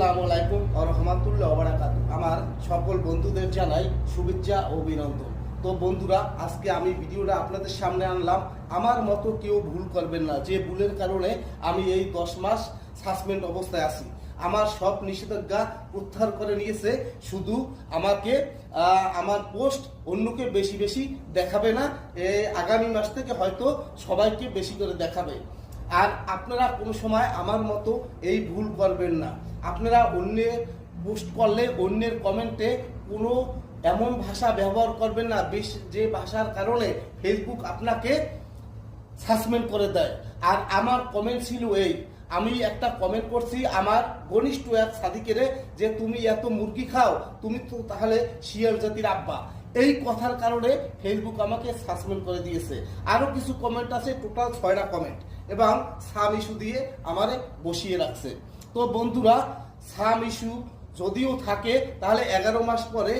আসসালামু আলাইকুম ওয়া রাহমাতুল্লাহি ওয়া বারাকাতুহু। আমার সকল বন্ধুদের জানাই শুভেচ্ছা ও অভিনন্দন। তো বন্ধুরা, আজকে আমি ভিডিওটা আপনাদের সামনে আনলাম। আমার মতো কেউ ভুল করবেন না, যে ভুলের কারণে আমি এই 10 মাস সাসপেন্ড অবস্থায় আছি। আমার সব নিষেধাজ্ঞা প্রত্যাহার করে নিয়েছে। শুধু আমাকে আমার পোস্ট অন্যকে বেশি বেশি দেখাবে না, আগামী মাস থেকে হয়তো সবাইকে বেশি করে দেখাবে। আর আপনারা কোনো সময় আমার মতো এই ভুল করবেন না। আপনারা অন্যের পোস্ট করলে অন্যের কমেন্টে কোনো এমন ভাষা ব্যবহার করবেন না যে ভাষার কারণে ফেসবুক আপনাকে সাসপেন্ড করে দেয়। আর আমার কমেন্ট ছিল এই, আমি একটা কমেন্ট করছি আমার ঘনিষ্ঠ এক সাদিকের, যে তুমি এত মুরগি খাও, তুমি তো তাহলে শিয়াল জাতির আব্বা। এই কথার কারণে ফেসবুক আমাকে সাসপেন্ড করে দিয়েছে। আরও কিছু কমেন্ট আছে, টোটাল 6টা কমেন্ট, এবং সাম ইস্যু দিয়ে আমারে বসিয়ে রাখছে। তো বন্ধুরা, সাম ইস্যু যদিও থাকে তাহলে 11 মাস পরে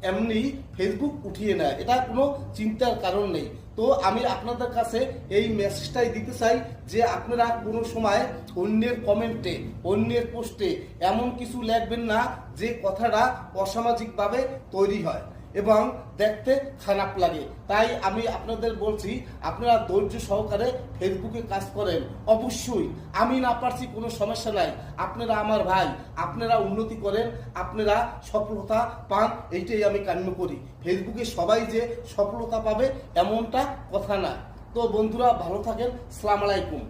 এমনি ফেসবুক উঠিয়ে নেয়, এটা কোনো চিন্তার কারণ নেই। তো আমি আপনাদের কাছে এই মেসেজটাই দিতে চাই যে আপনারা কোনো সময় অন্যের কমেন্টে, অন্যের পোস্টে এমন কিছু লিখবেন না যে কথাটা অসামাজিকভাবে তৈরি হয় এবং দেখতে খারাপ লাগে। তাই আমি আপনাদের বলছি, আপনারা ধৈর্য সহকারে ফেসবুকে কাজ করেন। অবশ্যই আমি না পারছি, কোনো সমস্যা নাই, আপনারা আমার ভাই, আপনারা উন্নতি করেন, আপনারা সফলতা পান, এইটাই আমি কাম্য করি। ফেসবুকে সবাই যে সফলতা পাবে এমনটা কথা না। তো বন্ধুরা, ভালো থাকেন। আসসালামু আলাইকুম।